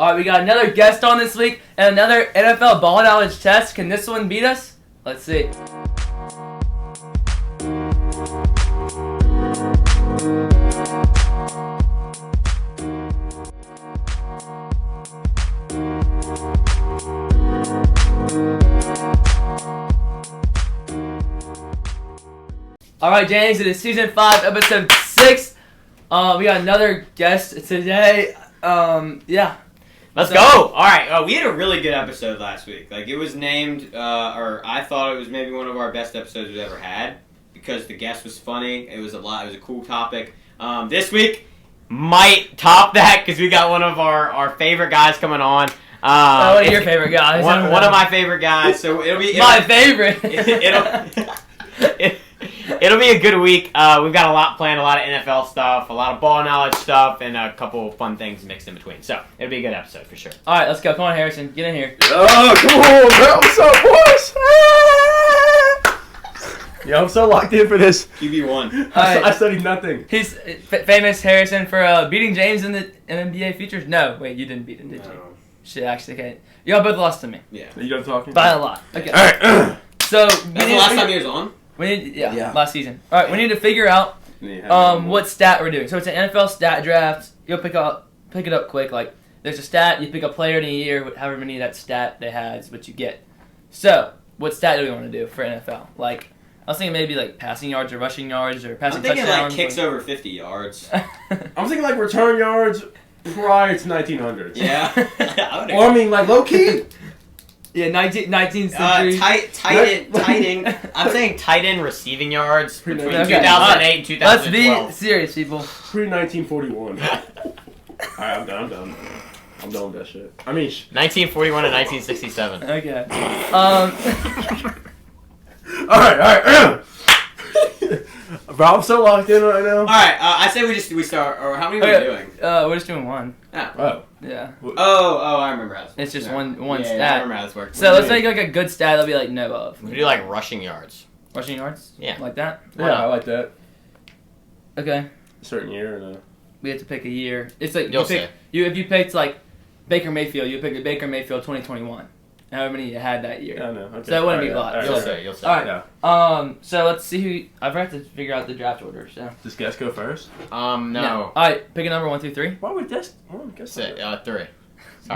All right, we got another guest on this week and another NFL ball knowledge test. Can this one beat us? Let's see. All right, James, it is season 5, episode 6. We got another guest today. Yeah. Let's go. All right. We had a really good episode last week. Like, it was named, or I thought it was maybe one of our best episodes we've ever had because the guest was funny. It was a cool topic. This week might top that because we got one of our favorite guys coming on. One of your favorite guys. One of my favorite guys. So it'll be my favorite. It'll be a good week. We've got a lot planned, a lot of NFL stuff, a lot of ball knowledge stuff, and a couple fun things mixed in between. So it'll be a good episode for sure. All right, let's go. Come on, Harrison. Get in here. Oh, come on, bro. What's up, boys? Yo, I'm so locked in for this. QB1. I studied nothing. He's famous, Harrison, for beating James in the NBA features. No, wait, you didn't beat him, did you? Shit, actually, okay. Y'all both lost to me. Yeah. You done talking? By a lot. Okay. All right. So that's the last time he was on? We need, last season. All right, we need to figure out what stat we're doing. So it's an NFL stat draft. You'll pick it up quick. Like, there's a stat, you pick a player in a year, however many that stat they had is what you get. So, what stat do we want to do for NFL? Like, I was thinking maybe like passing yards or rushing yards or passing touchdowns. I'm thinking like kicks over 50 yards. I'm thinking like return yards prior to 1900. Yeah. Or I mean like low key. Yeah, 19th century. Tight end. I'm saying tight end receiving yards between 2008 and 2012. Let's be serious, people. Pre 1941. All right, I'm done. I'm done with that shit. I mean, 1941 and 1967. Okay. All right. Bro, I'm so locked in right now. All right, I say we start. Or how many are we doing? We're just doing one. Oh. Yeah. Oh, I remember how this works. It's just one yeah, stat. I remember how this works. So let's make like a good stat that'll be like no of. We do like rushing yards. Rushing yards? Yeah. Like that? Yeah, I like that. Okay. A certain year and we have to pick a year. It's like say. If you picked like Baker Mayfield, you pick Baker Mayfield 2021. However many you had that year. Yeah, I know. Okay. So it wouldn't be a lot. You'll say. All right. Yeah. So let's see who. I forgot to figure out the draft order. So. Does guess go first? No. All right. Pick a number 1 through 3. Why would guess? Guess 3. Sorry.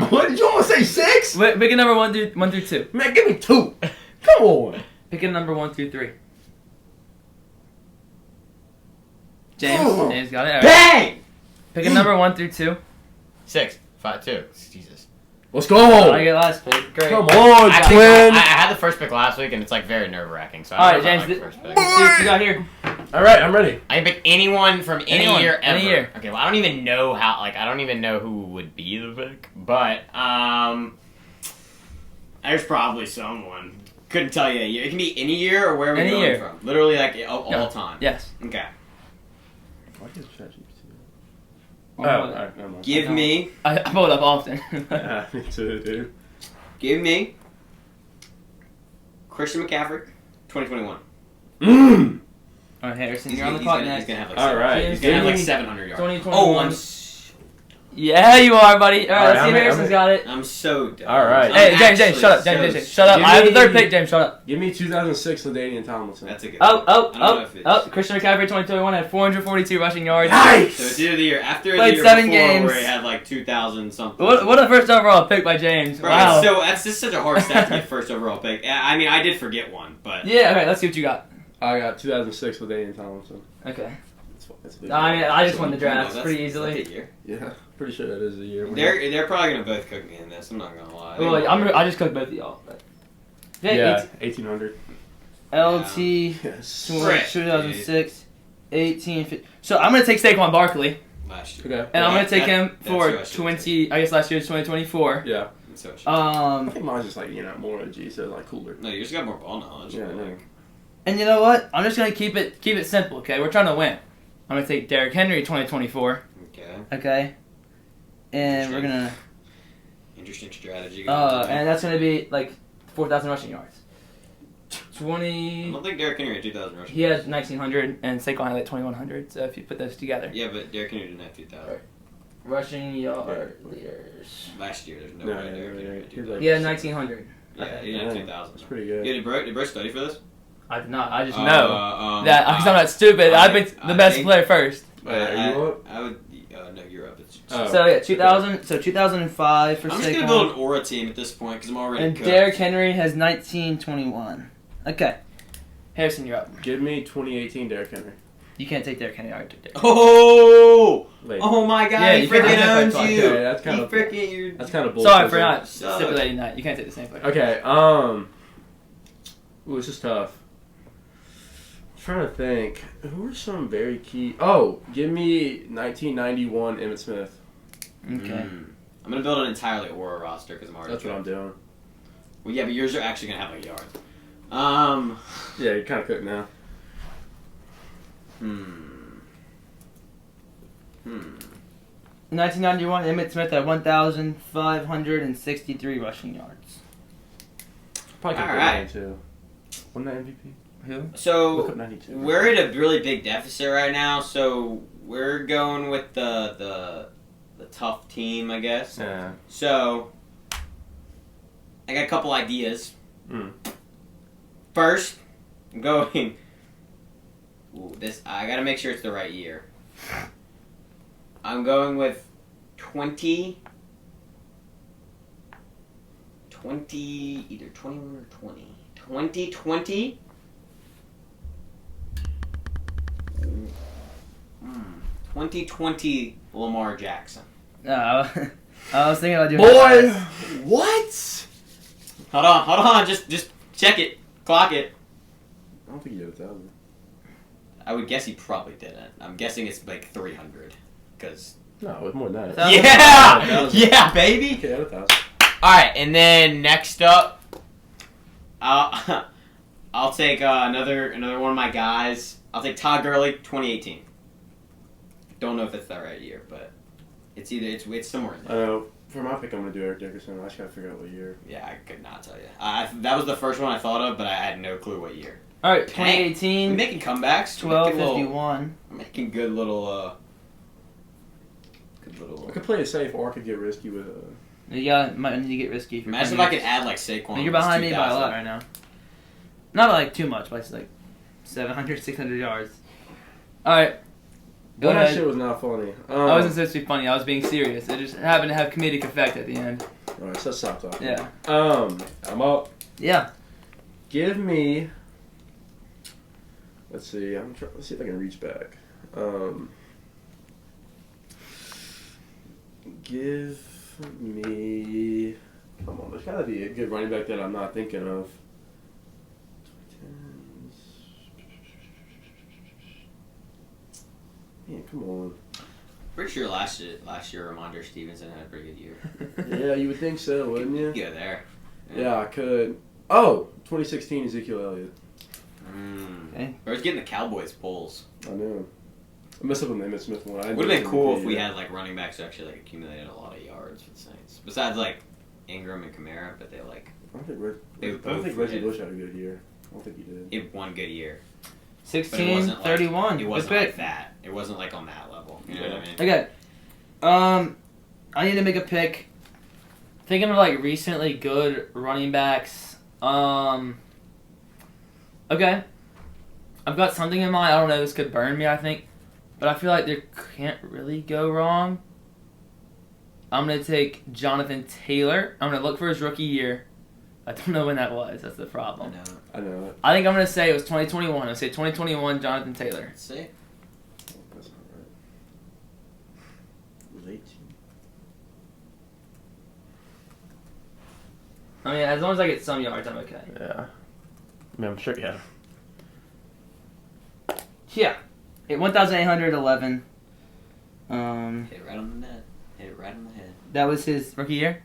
What did you want to say? 6? Wait, pick a number 1 through 2. Man, give me 2. Come on. Pick a number 1 through 3. James got it. All right. Bang! Pick a number 1 through 2. 6, 5, 2. Jesus. Let's go. I get last pick. Great. Come on, twin. I had the first pick last week, and it's like very nerve-wracking. So all right, James. Like first pick. Let's see what you got here. All right, I'm ready. I can pick anyone from any year ever. Any year. Okay, well, I don't even know how. Like, I don't even know who would be the pick, but there's probably someone. Couldn't tell you a year. It can be any year or where we're going from. Literally, like all time. Yes. Okay. Oh, alright, never mind. Give me. I pull it up often. Yeah, me too, dude. Give me. Christian McCaffrey, 2021. All right, Harrison, you're on the clock next. He's gonna have like all right, he's gonna have like 700 yards. 2021. Yeah, you are, buddy. All right, let's see if Harrison's got it. I'm so dumb. All right. Hey, James, shut up. James, shut up. I have the third pick. James, shut up. Give me 2006 LaDainian Tomlinson. That's a good. Christian McCaffrey 2021 had 442 rushing yards. Nice. So it's either the year after Played the year 7 before games. where he had like 2,000 something. What a first overall pick by James. Bro, wow. So that's just such a hard stat to get first overall pick. I mean, I did forget one, but yeah. Okay, let's see what you got. I got 2006 LaDainian Tomlinson. Okay. That's a big I just won the draft pretty easily. That's a year. Yeah, pretty sure that is the year. They're probably gonna both cook me in this. I'm not gonna lie. Well, I just cooked both of y'all. But. Yeah, 1800. LT Yes. 2006, 18. So I'm gonna take Saquon Barkley. Last year. Okay. And I'm gonna take him for 20. I guess last year's 2024. Yeah. I think mine's just like more OG, so like cooler. No, you just got more ball knowledge. Yeah, I know. And you know what? I'm just gonna keep it simple. Okay, we're trying to win. I'm gonna take Derrick Henry 2024. Okay. And we're gonna. Interesting strategy. And that's gonna be like 4,000 rushing yards. I don't think Derrick Henry had 2,000 rushing. He had 1,900 and Saquon had like 2,100. So if you put those together. Yeah, but Derrick Henry didn't have 2,000. rushing yard leaders. Last year, there's no No, way yeah, they're yeah, going to do yeah. that. Yeah, 1900. Yeah, he did 2000. That's pretty good. Yeah, did Bro study for this? I did not. I just know that because I'm I not stupid. I picked the best think- player first. Are you up? I would. No, you're up. It's So yeah, 2000. So 2005 for I'm just gonna Saquon. build an aura team at this point because I'm already. And cooked. Derrick Henry has 1921. Okay, Harrison, you're up. Give me 2018 Derrick Henry. You can't take Derrick Henry. I already took Derrick. Oh! Wait. Oh my God! Yeah, he you can't freaking take that owns player you. twice. Okay, that's kind He of- freaking you. That's kind of bullshit. Sorry for not Suck. stipulating that. You can't take the same player. Okay, ooh, this is tough. I'm trying to think. Who are some very key... Oh, give me 1991 Emmitt Smith. Okay. I'm gonna build an entirely aura roster because I'm already. That's what I'm doing. Well, yeah, but yours are actually gonna have a yard. Yeah, you're kind of cooked now. 1991, Emmitt Smith had 1,563 rushing yards. Probably All could right. 92. Wasn't that MVP? Who? Look So up 92. we're at a really big deficit right now. So we're going with the tough team, I guess. Yeah. So I got a couple ideas. Mm. First, I'm going. Ooh, this I gotta make sure it's the right year. I'm going with 20, either 21 or 20. 2020. 2020 Lamar Jackson. No, I was thinking about doing. Boy! What? Hold on, just check it, clock it. I don't think you did 1,000. I would guess he probably didn't. I'm guessing it's like 300, because. No, it's more than that. 1,000. Yeah, 1,000. yeah, baby. Okay, I had 1,000. All right, and then next up, I'll take another one of my guys. I'll take Todd Gurley, 2018. Don't know if it's that right year, but it's somewhere in I there. know. For my pick, I'm going to do Eric Dickerson. I just got to figure out what year. Yeah, I could not tell you. That was the first one I thought of, but I had no clue what year. All right, Dang. 2018, We're making comebacks. We're making 1251. We're making good little. I could play it safe, or I could get risky with Might need to get risky. Imagine if I could add like Saquon. You're behind me by a lot right now. Not like too much, but it's like 700, 600 yards. All right. Go That ahead. shit was not funny. I wasn't supposed to be funny. I was being serious. It just happened to have comedic effect at the end. Alright, so let's stop talking. Yeah. I'm up. Yeah. Give me. Let's see. Let's see if I can reach back. Give me. Come on, there's gotta be a good running back that I'm not thinking of. Yeah, come on. Pretty sure last year Ramondre Stevenson had a pretty good year. Yeah, you would think so, wouldn't you? Go there. Yeah, I could. Oh, 2016 Ezekiel Elliott. Okay. I was getting the Cowboys polls. I know. I messed up on the Emmitt Smith one. It would have been cool if we had like running backs who actually like accumulated a lot of yards for the Saints. Besides like Ingram and Kamara, but they like I don't think, They I don't both think were Reggie hit. Bush had a good year. I don't think he did. it one good year. 16, 31. It wasn't Good like pick. that. It wasn't like on that level. You know what I mean? Okay. I need to make a pick. Thinking of like recently good running backs. Okay. I've got something in mind. I don't know. This could burn me, I think. But I feel like there can't really go wrong. I'm going to take Jonathan Taylor. I'm going to look for his rookie year. I don't know when that was. That's the problem. I know it. I think I'm going to say it was 2021. I'm going to say 2021 Jonathan Taylor. Let's see. That's not right. It was 18. I mean, as long as I get some yards, I'm okay. Yeah. I mean, I'm sure, yeah. Yeah. 1,811. Hit it right on the net. Hit it right on the head. That was his rookie year?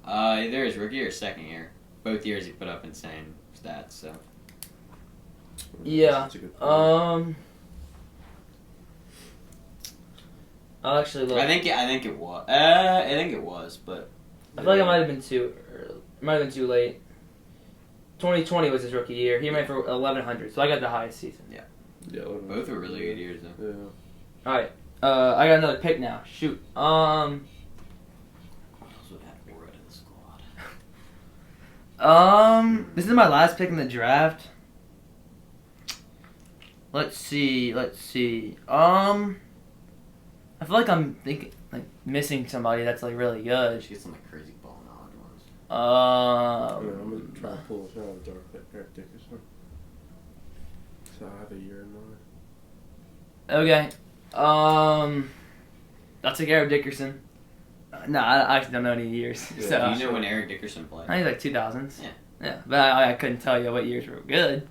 Either his rookie or second year. Both years he put up insane stats. So Yeah. That's a good point. I'll actually look. I think it was. I think it was, but I feel like it might have been too early. It might have been too late. 2020 was his rookie year. He ran for 1,100, so I got the highest season. Yeah, both were really good years though. Yeah. All right. I got another pick now. Shoot. Who else would have Aura in the squad? This is my last pick in the draft. Let's see. I feel like I'm missing somebody that's like really good. Should get some like crazy ball knowledge ones. I'm gonna try to pull this out of the dark. Eric Dickerson. So I have a year in mind. Okay. I'll take Eric Dickerson. No, I actually don't know any years. Yeah, So Do you know when Eric Dickerson played? I think like 2000s. Yeah. Yeah, but I couldn't tell you what years were good.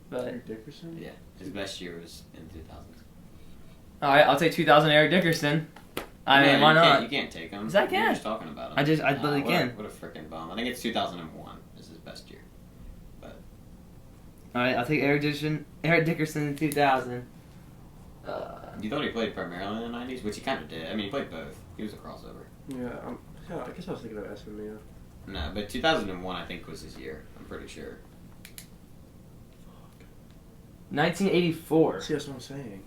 But Eric Dickerson? Yeah, his best year was in 2000s. all right, I'll take 2000 Eric Dickerson. I mean, why not? You can't take him. Yes, I We can. were just talking about him. I literally can. What a freaking bum. I think it's 2001 is his best year. All right, I'll take Eric Dickerson in 2000. You thought he played primarily in the 90s, which he kind of did. I mean, he played both. He was a crossover. Yeah, I guess I was thinking of SMU. No, but 2001 I think was his year. I'm pretty sure. 1984. See, that's what I'm saying.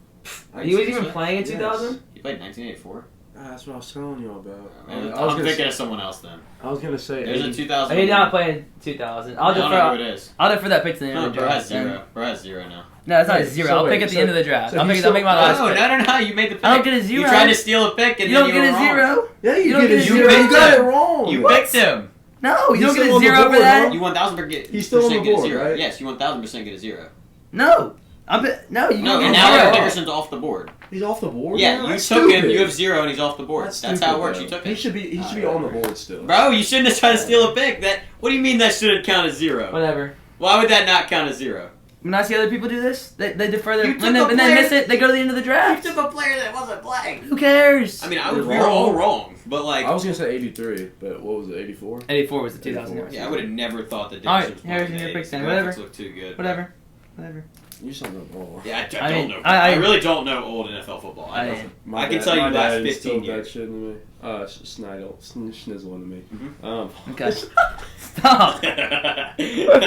He was even playing in Yes. 2000? He played 1984. That's what I was telling you about. Man, I was I'm gonna thinking say, of someone else then. I was gonna say There's a 80. 2000. He did not play in 2000. I don't know who it is. I'll defer that pick to the end No, of the bro has draft. zero. Bro has zero now. No, it's not a Wait, zero. so I'll wait, pick at the so- end of the draft. so I'll he's make my last No, pick. no. You made the pick. I don't get a zero. You tried to steal a pick and You then don't get were a wrong. zero. Yeah, you don't get a get a zero. zero. You got it wrong. You What? picked him. No, you He's don't still get a on the zero for board, that. huh? You 1000% get. He's still on the get a board, zero. right? Yes, you 1000% get a zero. No, no, you No, don't and get now a Eric zero. Dickerson's off the board. He's off the board. Yeah, now? you That's took him. stupid. You have zero, and he's off the board. That's how it stupid, works. though. You took He him. should be on the board still. Bro, you shouldn't have tried to steal a pick. What do you mean that shouldn't count as zero? Whatever. Why would that not count as zero? When I see other people do this, they defer their You took and a then player- miss it. They go to the end of the draft. You took a player that wasn't playing. Who cares? I mean, You're we were all wrong, but like, I was gonna say 83, but what was it? 84. 84 was the 2000 year. yeah, I would have never thought that. All right, Dickerson was Harrison, playing your the pick 80s. then. The Whatever. graphics look too good. Whatever. You just don't know ball. Yeah, I I don't mean, know. I- I really don't know old NFL football. I don't. I can tell you my last dad 15 instilled years. that shit into me. Schnizzle into me. Mhm. Okay. Stop. All right, Take your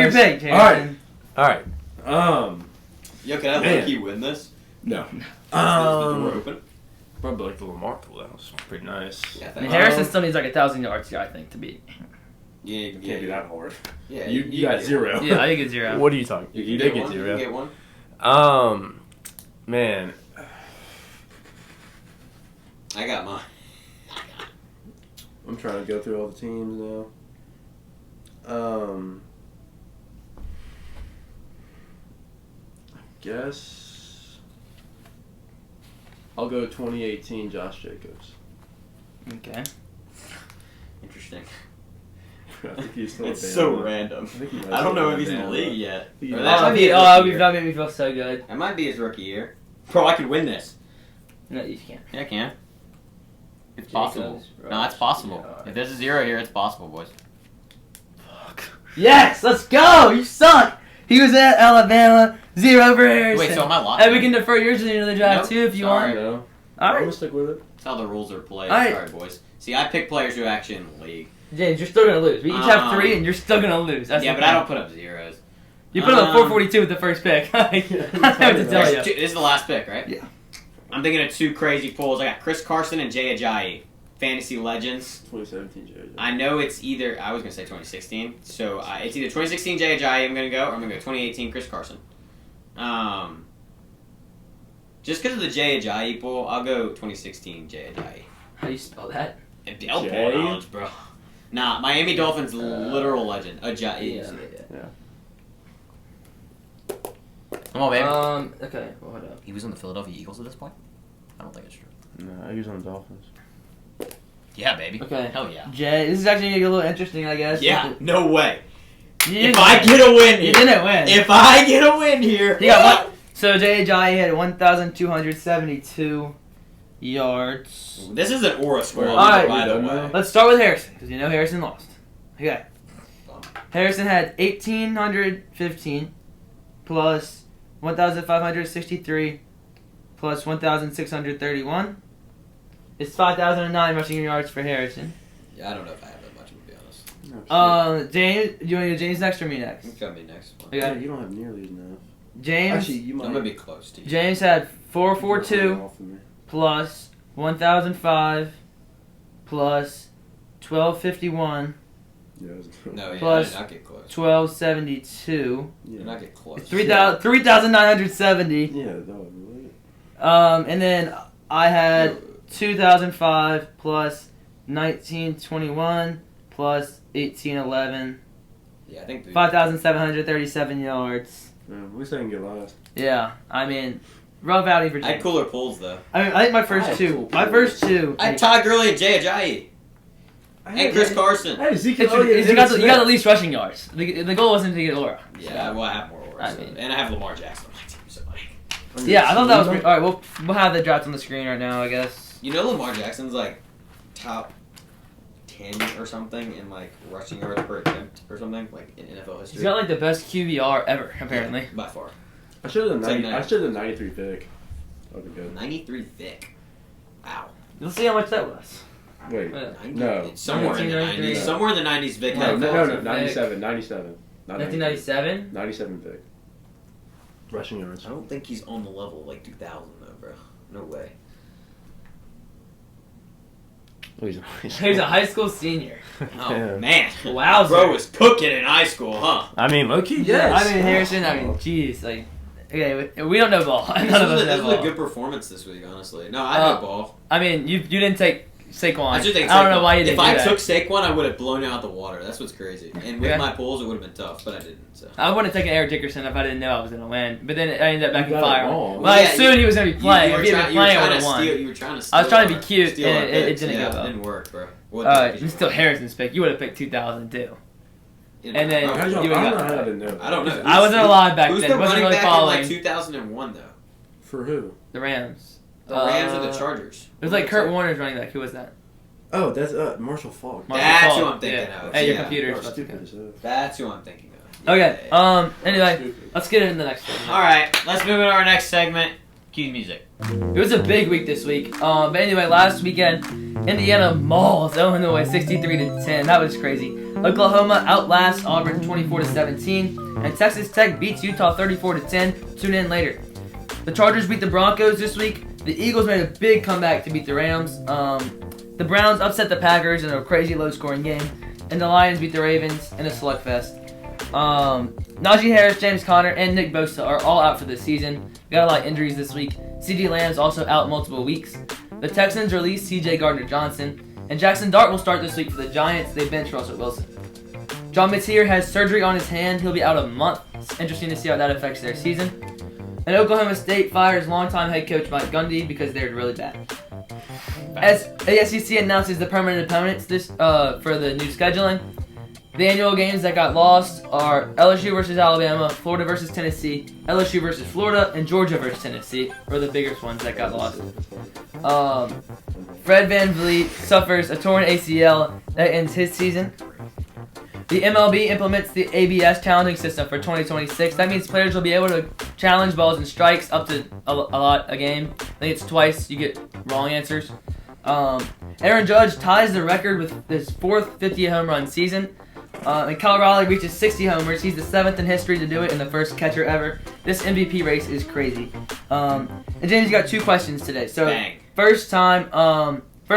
anyways. pick, Jason. All right. Yo, can I Man. let you win this? No. Is the door open? Probably like the Lamar pull. That was pretty nice. Yeah, I mean, thanks. Harrison still needs like 1,000 yards here, I think, to beat. Yeah, It can't be that hard. Yeah, You got zero. Yeah, I think it's 0. What are you talking? You You get did get one? zero. You get one. Man, I got mine. I'm trying to go through all the teams now. I guess I'll go 2018 Josh Jacobs. Okay. Interesting. I think he's still It's a so Bama. random. I think he might I don't still know be if he's in the Bama. league yet. He Or might. that might be his Oh, rookie year. that made me feel so good. That might be his rookie year. Bro, I could win this. No, you can't. Yeah, I can. It's Jacobs, possible. No, it's possible. Rush, If there's a zero here, it's possible, boys. Fuck. Yes, let's go. You suck. He was at Alabama. 0 for Harrison. Wait, so am I locked? And we can defer yours to the end of the draft Nope. too if you Sorry. want. No. All I'm right, gonna stick with it. That's how the rules are played. All right. Sorry, boys. See, I pick players who are actually in the league. James, you're still gonna lose. We each have 3, and you're still gonna lose. That's Yeah, the but I thing. don't put up zeros. You put up 442 with the first pick. I have to tell you. This is the last pick, right? Yeah. I'm thinking of 2 crazy pulls. I got Chris Carson and Jay Ajayi. Fantasy Legends. 2017 JJ. I know it's either, I was going to say 2016. So it's either 2016 Jay Ajayi I'm going to go, or I'm going to go 2018 Chris Carson. Just because of the Jay Ajayi pull, I'll go 2016 Jay Ajayi. How do you spell that? And L Jay? ball knowledge, bro. Nah, Miami Dolphins literal legend. Ajayi. Yeah. Come on, baby. Okay, well, hold up. He was on the Philadelphia Eagles at this point? I don't think it's true. No, he was on the Dolphins. Yeah, baby. Okay. Hell yeah. Jay, this is actually gonna get a little interesting, I guess. Yeah, no way. You If didn't I win. get a win You here. didn't win. If I get a win here. He got one. So Jay Ajayi had 1,272 yards. This is an aura score, All right. by the We done way. now? Let's start with Harrison, because you know Harrison lost. Okay. Harrison had 1,815 plus 1,563 plus 1,631. It's 5,009 rushing yards for Harrison. Yeah, I don't know if I have that much, to be honest. No, shit. James, do you want to do James next or me next? You got me next one. Yeah, Okay. you don't have nearly enough. James. Actually, you might. I'm gonna be close to you. James had 442 plus 1005 plus 1251 No, yeah, Plus I did not get close. 1272. Did not get close. 3,970. Yeah, that was right. And then I had 2005 plus 1921 plus 1811. Yeah, I think 5,737 yards. At least I didn't get last. Yeah, I mean, rough outing for I had James. cooler pulls though. I mean, I think my first two. I had Todd Gurley and Jay Ajayi. And Chris Carson. I had Ezekiel You Elliott. got the least rushing yards. The goal wasn't to get Laura. Yeah, well, I have more awards. And I have Lamar Jackson on my team, so like. Yeah, I thought that was pretty. All right, we'll have the draft on the screen right now, I guess. You know, Lamar Jackson's like top 10 or something in like rushing yards per attempt or something like in NFL history. He's got like the best QBR ever, apparently. Yeah, by far. I should have It's like 93 pick. That would be good. 93 thick. Wow. Let's see how much that was. Wait, 90? no. It's somewhere in the 1993. 90s. Somewhere in the 90s, Vic. no, NFL 97. Not 1997? 97 pick. Rushing yards. I don't think he's on the level of like 2000 though, bro. No way. He's a high school senior. Oh man. Wow, Bro was cooking in high school, huh? I mean, low-key, yes. I mean, Harrison, jeez. Like, okay, we don't know ball. None of us This know was a ball. good performance this week, honestly. No, I know ball. I mean, you didn't take Saquon. I should take I don't know Saquon. why you didn't If I do that. took Saquon, I would have blown it out the water. That's what's crazy. And with Yeah. my pulls, it would have been tough, but I didn't. So. I wouldn't have taken Eric Dickerson if I didn't know I was going to win. But then I ended up back You in got it fire. wrong. Well, I Yeah, assumed he was going to be playing. If he had been playing, I would have won. You were trying to steal. I was trying to be our- cute, steal our and it picks. didn't Yeah, go well. It didn't work, bro. And still Harrison's pick. You would have picked 2002. And then I don't you know would how got to know. I don't know. I wasn't alive back Who's then. the Wasn't running really back following in like 2001 though? For who? the Rams. The Rams or the Chargers? It was like Kurt Warner's running back. Who was that? Oh, that's Marshall Falk. Marshall That's Falk. who I'm thinking Yeah. of. Hey, your Yeah. computer's Oh, about to stupid go. as hell. That's who I'm thinking of. Okay. Yeah. Anyway, Stupid. let's get into the next segment. All right, let's move into our next segment. Cue music. It was a big week this week. But anyway, last weekend, Indiana mauls Illinois 63-10. That was crazy. Oklahoma outlasts Auburn 24-17, and Texas Tech beats Utah 34-10. Tune in later. The Chargers beat the Broncos this week. The Eagles made a big comeback to beat the Rams. The Browns upset the Packers in a crazy low-scoring game, and the Lions beat the Ravens in a slugfest. Najee Harris, James Conner, and Nick Bosa are all out for the season. We got a lot of injuries this week. CeeDee Lamb's also out multiple weeks. The Texans released C.J. Gardner-Johnson, and Jackson Dart will start this week for the Giants. They bench Russell Wilson. John Mateer has surgery on his hand. He'll be out a month. It's interesting to see how that affects their season. And Oklahoma State fires longtime head coach Mike Gundy because they're really bad. As ASCC announces the permanent opponents for the new scheduling, the annual games that got lost are LSU versus Alabama, Florida versus Tennessee, LSU versus Florida, and Georgia versus Tennessee are the biggest ones that got lost. Fred VanVleet suffers a torn ACL that ends his season. The MLB implements the ABS challenging system for 2026. That means players will be able to challenge balls and strikes up to a lot a game. I think it's twice you get wrong answers. Aaron Judge ties the record with his fourth 50 home run season. And Kyle Raleigh reaches 60 homers. He's the 7th in history to do it and the first catcher ever. This MVP race is crazy. And James, you got 2 questions today. So Bang. first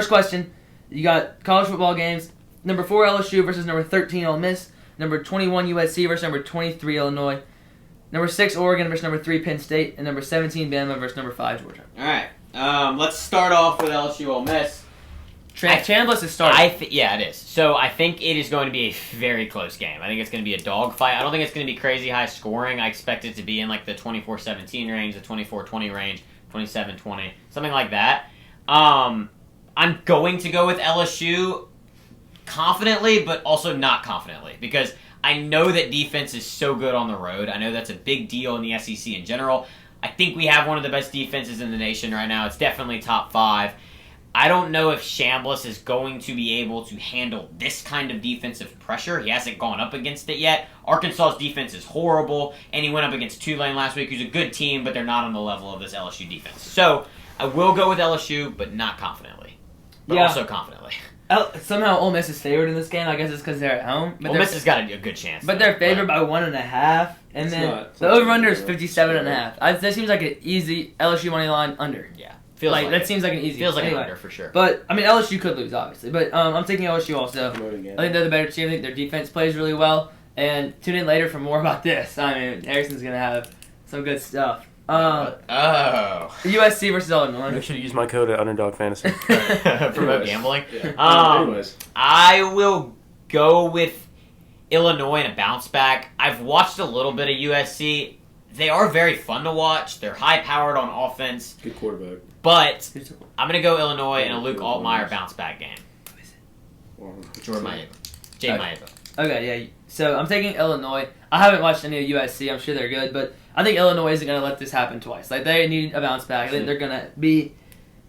question, you got college football games. Number 4 LSU versus number 13 Ole Miss. Number 21 USC versus number 23 Illinois. Number 6 Oregon versus number 3 Penn State. And number 17 Bama versus number 5 Georgia. All right, let's start off with LSU Ole Miss. Chambliss is starting. Yeah, it is. So I think it is going to be a very close game. I think it's going to be a dogfight. I don't think it's going to be crazy high scoring. I expect it to be in like the 24-17 range, the 24-20 range, 27-20, something like that. I'm going to go with LSU confidently, but also not confidently, because I know that defense is so good on the road. I know that's a big deal in the SEC in general. I think we have one of the best defenses in the nation right now. It's definitely top 5. I don't know if Chambliss is going to be able to handle this kind of defensive pressure. He hasn't gone up against it yet. Arkansas's defense is horrible, and he went up against Tulane last week, who's a good team, but they're not on the level of this LSU defense. So I will go with LSU, but not confidently. But also confidently. Somehow Ole Miss is favored in this game. I guess it's because they're at home. But Ole Miss has got a good chance. But they're favored by 1.5, and then the over/under is 57.5. That seems like an easy LSU money line under. Yeah, feels like that seems like an easy. Feels like anyway. an under for sure. But I mean, LSU could lose, obviously. But I'm taking LSU also. I think they're the better team. I think their defense plays really well. And tune in later for more about this. I mean, Harrison's gonna have some good stuff. USC versus Illinois. Make sure to use my code at Underdog Fantasy. Promote gambling. Yeah. Anyways. I will go with Illinois in a bounce back. I've watched a little bit of USC. They are very fun to watch. They're high-powered on offense. Good quarterback. But I'm going to go Illinois in a Luke Altmaier bounce back game. Jordan Maeva. Jay Maeva. Okay, yeah. So I'm taking Illinois. I haven't watched any of USC. I'm sure they're good, but I think Illinois isn't going to let this happen twice. Like, they need a bounce back. I think they're going to be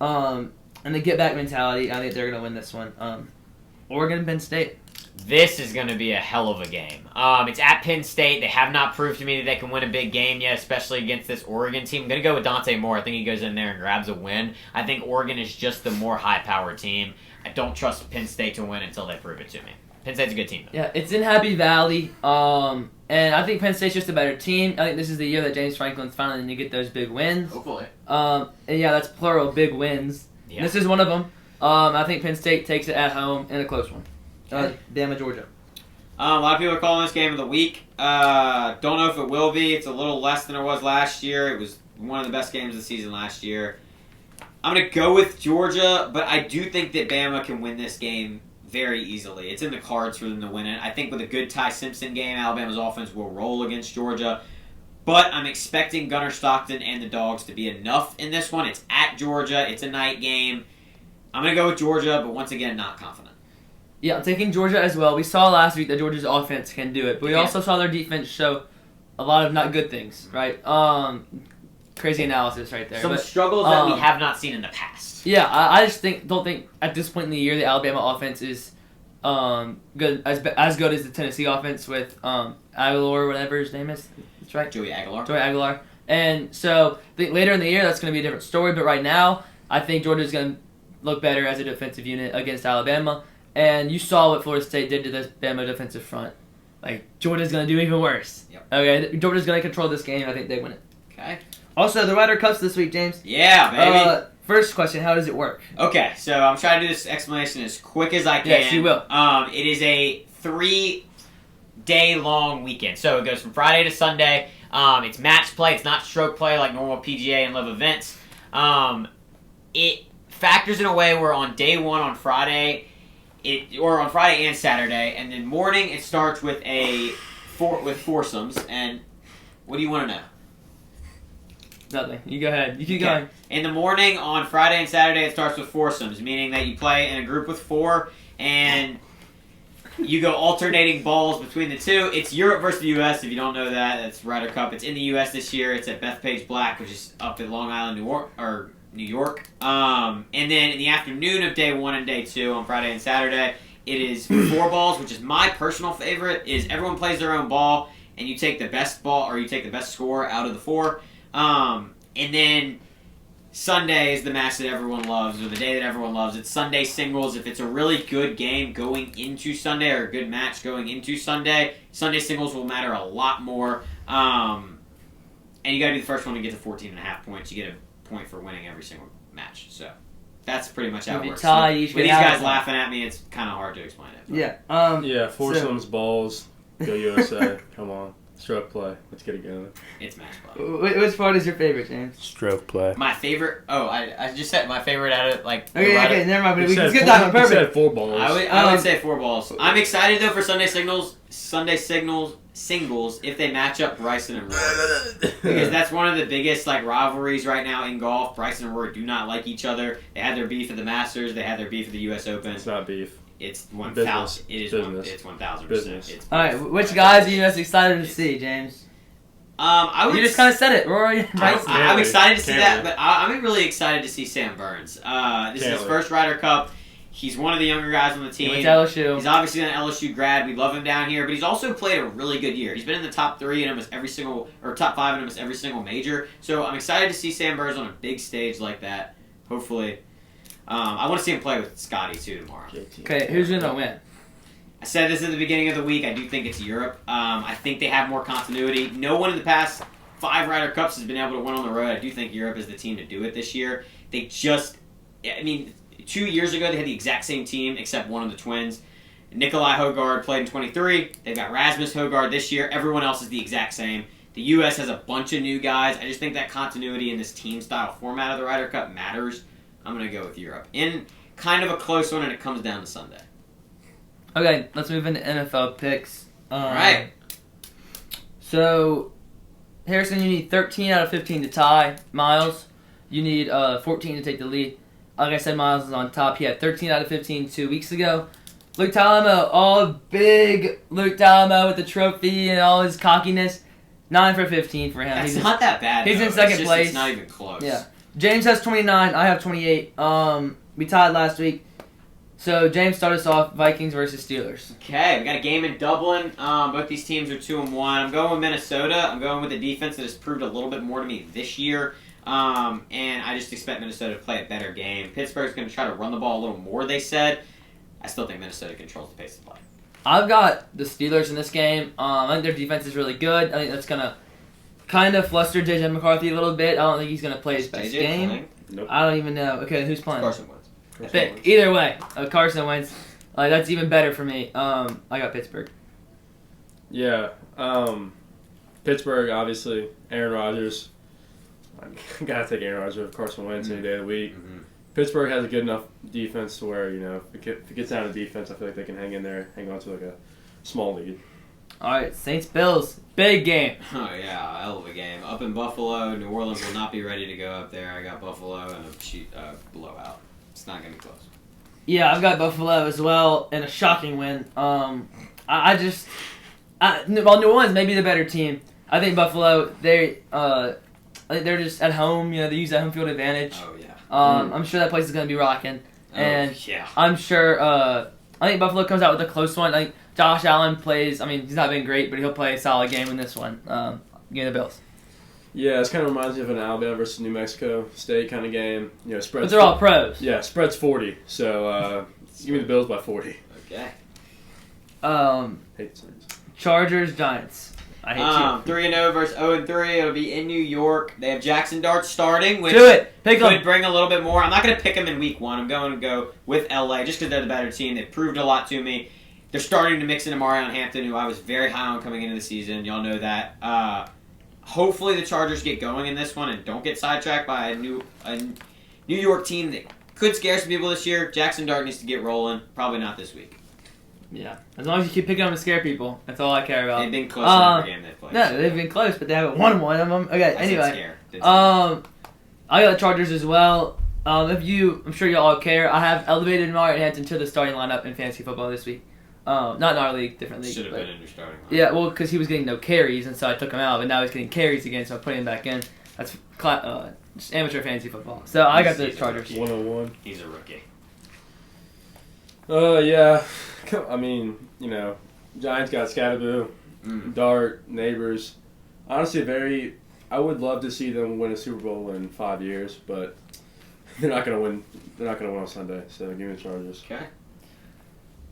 in the get-back mentality. I think they're going to win this one. Oregon, Penn State. This is going to be a hell of a game. It's at Penn State. They have not proved to me that they can win a big game yet, especially against this Oregon team. I'm going to go with Dante Moore. I think he goes in there and grabs a win. I think Oregon is just the more high-powered team. I don't trust Penn State to win until they prove it to me. Penn State's a good team, though. Yeah, it's in Happy Valley. And I think Penn State's just a better team. I think this is the year that James Franklin's finally going to get those big wins. Hopefully. And yeah, that's plural, big wins. Yeah. This is one of them. I think Penn State takes it at home in a close one. Bama, Georgia. A lot of people are calling this game of the week. Don't know if it will be. It's a little less than it was last year. It was one of the best games of the season last year. I'm going to go with Georgia, but I do think that Bama can win this game very easily. It's in the cards for them to win it. I think with a good Ty Simpson game, Alabama's offense will roll against Georgia. But I'm expecting Gunnar Stockton and the Dogs to be enough in this one. It's at Georgia. It's a night game. I'm going to go with Georgia, but once again, not confident. Yeah, I'm taking Georgia as well. We saw last week that Georgia's offense can do it, but we also saw their defense show a lot of not good things, right? Crazy analysis right there. Some struggles that we have not seen in the past. Yeah, I just don't think at this point in the year the Alabama offense is good as good as the Tennessee offense with Aguilar, whatever his name is. That's right. Joey Aguilar. Joey Aguilar. And so I think later in the year that's going to be a different story, but right now I think Georgia's going to look better as a defensive unit against Alabama. And you saw what Florida State did to this Bama defensive front. Like, Georgia's going to do even worse. Yep. Okay, Georgia's going to control this game. I think they win it. Okay. Also, the Ryder Cups this week, James. Yeah, baby. First question, how does it work? Okay, so I'm trying to do this explanation as quick as I can. Yes, you will. It is a 3-day-long weekend. So it goes from Friday to Sunday. It's match play. It's not stroke play like normal PGA and live events. It factors in a way where on day one on Friday, or on Friday and Saturday, and then morning it starts with with foursomes. And what do you want to know? Nothing. You go ahead. You keep going. In the morning on Friday and Saturday, it starts with foursomes, meaning that you play in a group with four, and you go alternating balls between the two. It's Europe versus the U.S. If you don't know that, that's Ryder Cup. It's in the U.S. this year. It's at Bethpage Black, which is up in Long Island, New York. And then in the afternoon of day one and day two on Friday and Saturday, it is four balls, which is my personal favorite. Is everyone plays their own ball, and you take the best ball or you take the best score out of the four. And then Sunday is the match that everyone loves, or the day that everyone loves. It's Sunday singles. If it's a really good game going into Sunday, or a good match going into Sunday, Sunday singles will matter a lot more. And you got to be the first one to get to 14.5 points. You get a point for winning every single match. So that's pretty much how it works. With these guys laughing at me, it's kind of hard to explain it. Yeah. Yeah, foursomes, balls, go USA. Come on. Stroke play. Let's get it going. It's match play. Which part is your favorite, James? Stroke play. My favorite... Oh, I just said my favorite out of, like... Okay, never mind. But we can skip that one. Perfect. You said four balls. I would say four balls. I'm excited, though, for Sunday singles, if they match up Bryson and Rory. Because that's one of the biggest, like, rivalries right now in golf. Bryson and Rory do not like each other. They had their beef at the Masters. They had their beef at the U.S. Open. It's not beef. It's 1,000. It's 1,000%. All right, which guys are you most excited to see, James? You just kind of said it, Rory. I'm excited to see that, but I'm really excited to see Sam Burns. This is his first Ryder Cup. He's one of the younger guys on the team. He went to LSU. He's obviously an LSU grad. We love him down here, but he's also played a really good year. He's been in the top 3 in almost every single, or top 5 in almost every single major. So I'm excited to see Sam Burns on a big stage like that. Hopefully. I want to see him play with Scotty too tomorrow. Okay, who's gonna win? I said this at the beginning of the week. I do think it's Europe. I think they have more continuity. No one in the past 5 Ryder Cups has been able to win on the road. I do think Europe is the team to do it this year. They just, 2 years ago they had the exact same team except one of the twins. Nikolai Højgaard played in 23. They've got Rasmus Højgaard this year. Everyone else is the exact same. The U.S. has a bunch of new guys. I just think that continuity in this team-style format of the Ryder Cup matters. I'm going to go with Europe. In kind of a close one, and it comes down to Sunday. Okay, let's move into NFL picks. All right. So, Harrison, you need 13 out of 15 to tie. Miles, you need 14 to take the lead. Like I said, Miles is on top. He had 13 out of 15 2 weeks ago. Luke Talamo, big Luke Talamo with the trophy and all his cockiness. 9 for 15 for him. That's not that bad. He's though. in second place. It's not even close. Yeah. James has 29. I have 28. We tied last week. So James, start us off. Vikings versus Steelers. Okay, we got a game in Dublin. Both these teams are 2-1. I'm going with Minnesota. I'm going with a defense that has proved a little bit more to me this year. And I just expect Minnesota to play a better game. Pittsburgh's going to try to run the ball a little more, they said. I still think Minnesota controls the pace of play. I've got the Steelers in this game. I think their defense is really good. I think that's going to kind of fluster J.J. McCarthy a little bit. I don't think he's going to play his best game. Playing? Nope. I don't even know. Okay, who's playing? Carson Wentz. Either way, Carson Wentz. That's even better for me. I got Pittsburgh. Yeah. Pittsburgh, obviously. Aaron Rodgers. I gotta take Aaron Rodgers over Carson Wentz any day of the week. Mm-hmm. Pittsburgh has a good enough defense to where, if it gets down to defense, I feel like they can hang in there, hang on to like a small lead. All right, Saints-Bills. Big game. Oh, yeah, hell of a game. Up in Buffalo, New Orleans will not be ready to go up there. I got Buffalo and a blowout. It's not going to be close. Yeah, I've got Buffalo as well, and a shocking win. While New Orleans may be the better team, I think Buffalo, they're just at home. They use that home field advantage. Oh, yeah. I'm sure that place is going to be rocking. And yeah. I'm sure, I think Buffalo comes out with a close one. I think Josh Allen plays, he's not been great, but he'll play a solid game in this one. Give the Bills. Yeah, this kind of reminds me of an Alabama versus New Mexico State kind of game. Spreads. But they're all pros. Yeah, spread's 40. So give me the Bills by 40. Okay. Hate the Saints. Chargers, Giants. I hate you. 3-0 versus 0-3. It'll be in New York. They have Jackson Dart starting, which Do it. Pick could them. bring a little bit more. I'm not going to pick them in week 1. I'm going to go with LA just because they're the better team. They've proved a lot to me. They're starting to mix in Marion Hampton, who I was very high on coming into the season. Y'all know that. Hopefully the Chargers get going in this one and don't get sidetracked by a New York team that could scare some people this year. Jackson Dart needs to get rolling. Probably not this week. Yeah. As long as you keep picking them to scare people. That's all I care about. They've been close in every game they've played. No, they've been close, but they haven't won one of them. Okay, I said scare. I got the Chargers as well. I'm sure you all care. I have elevated Marion Hampton to the starting lineup in fantasy football this week. Not in our league, different league. Should have been in your starting lineup. Yeah, well, because he was getting no carries, and so I took him out, but now he's getting carries again, so I'm putting him back in. That's just amateur fantasy football. So I got the Chargers. 101. He's a rookie. Yeah. Giants got Scatterboo, Dart, Neighbors. Honestly, I would love to see them win a Super Bowl in 5 years, but they're not going to win. They're not going to win on Sunday, so give me the Chargers. Okay.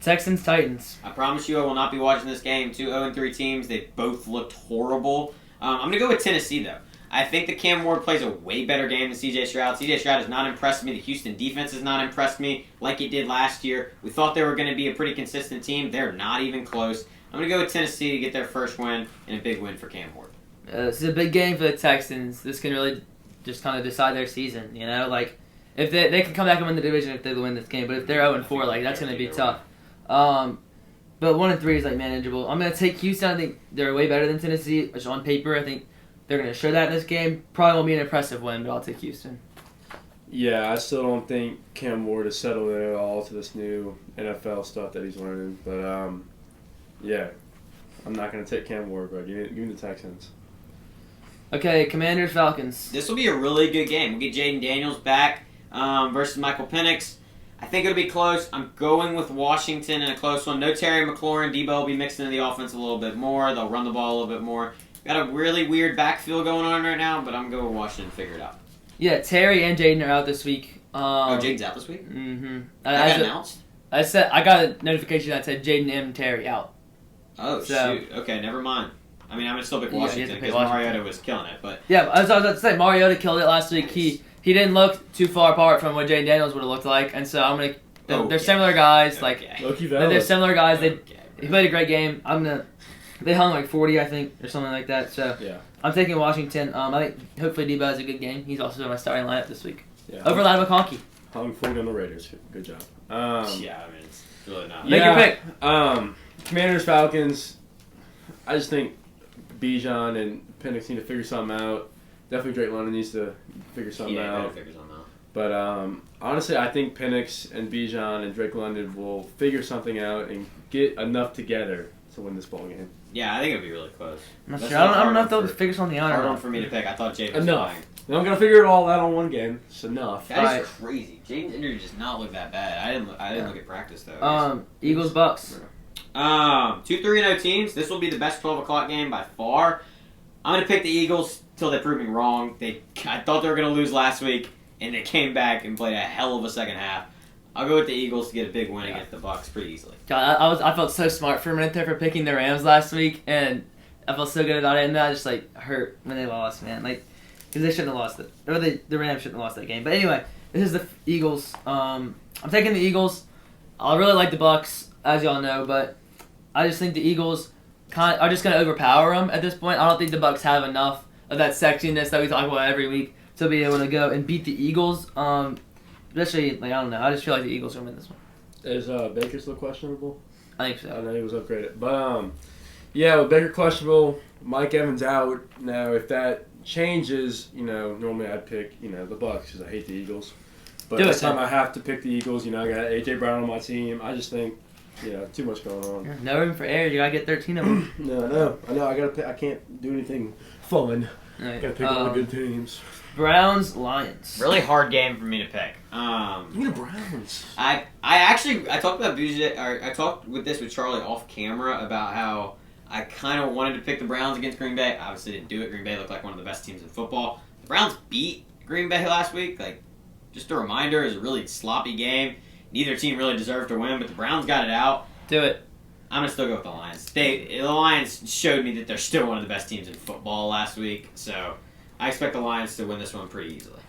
Texans, Titans. I promise you I will not be watching this game. 2 0-3 teams. They both looked horrible. I'm going to go with Tennessee, though. I think that Cam Ward plays a way better game than C.J. Stroud. C.J. Stroud has not impressed me. The Houston defense has not impressed me like it did last year. We thought they were going to be a pretty consistent team. They're not even close. I'm going to go with Tennessee to get their first win and a big win for Cam Ward. This is a big game for the Texans. This can really just kind of decide their season, If they can come back and win the division if they win this game, but if they're 0-4, that's going to be tough. But 1-3 is manageable. I'm going to take Houston. I think they're way better than Tennessee, which on paper I think they're going to show that in this game. Probably won't be an impressive win, but I'll take Houston. Yeah, I still don't think Cam Ward has settled in at all to this new NFL stuff that he's learning. But, yeah, I'm not going to take Cam Ward, but give me the Texans. Okay, Commanders, Falcons. This will be a really good game. We'll get Jaden Daniels back versus Michael Penix. I think it'll be close. I'm going with Washington in a close one. No Terry McLaurin. Debo will be mixed into the offense a little bit more. They'll run the ball a little bit more. Got a really weird backfield going on right now, but I'm going with Washington to figure it out. Yeah, Terry and Jaden are out this week. Jaden's out this week? Mm-hmm. That got announced? I got a notification that said Jaden M. Terry out. Oh, shoot. Okay, never mind. I mean, I'm going to still pick Washington because Mariota was killing it. But yeah, I was about to say, Mariota killed it last week. Nice. He didn't look too far apart from what Jaden Daniels would have looked like, and so I'm going to... They're similar guys. They're similar guys. He played a great game. They hung like 40, I think, or something like that. So yeah. I'm taking Washington. I think hopefully Debo has a good game. He's also in my starting lineup this week. Yeah. Over Lana McConkey. Hung 40 on the Raiders. Good job. Yeah, I mean, it's really not. Make your pick. Commanders, Falcons. I just think Bijan and Penix need to figure something out. Definitely Drake London needs to figure something out. Figure something out. But honestly, I think Penix and Bijan and Drake London will figure something out and get enough together to win this ball game. Yeah, I think it'll be really close. I'm not sure. I don't know if they'll figure something out. Hard one for me to pick. I thought Jaden was enough. flying. They're not gonna figure it all out on one game. It's enough. That is crazy. Jaden's injury does not look that bad. I didn't look at practice though. Eagles Bucks. 2-3-0 teams. This will be the best 12 o'clock game by far. I'm gonna pick the Eagles till they prove me wrong. I thought they were gonna lose last week, and they came back and played a hell of a second half. I'll go with the Eagles to get a big win against the Bucks pretty easily. God, I felt so smart for a minute there for picking the Rams last week, and I felt so good about it, and then I just hurt when they lost, man. Because they shouldn't have lost it, or the Rams shouldn't have lost that game. But anyway, this is the Eagles. I'm taking the Eagles. I really like the Bucks, as y'all know, but I just think the Eagles are just going to overpower them at this point. I don't think the Bucks have enough of that sexiness that we talk about every week to be able to go and beat the Eagles. Especially, I don't know. I just feel like the Eagles are going to win this one. Is Baker still questionable? I think so. I know he was upgraded. But, yeah, with Baker questionable, Mike Evans out. Now, if that changes, normally I'd pick, the Bucks because I hate the Eagles. But this time I have to pick the Eagles. I got A.J. Brown on my team. I just think, too much going on. No room for error. You got to get 13 of them. No. I know. I got to pick. I can't do anything fun. Right. Got to pick all the good teams. Browns, Lions. Really hard game for me to pick. Give me the Browns. I talked about I talked with Charlie off camera about how I kind of wanted to pick the Browns against Green Bay. Obviously didn't do it. Green Bay looked like one of the best teams in football. The Browns beat Green Bay last week. Just a reminder, it was a really sloppy game. Neither team really deserved to win, but the Browns got it out. Do it. I'm going to still go with the Lions. The Lions showed me that they're still one of the best teams in football last week, so I expect the Lions to win this one pretty easily.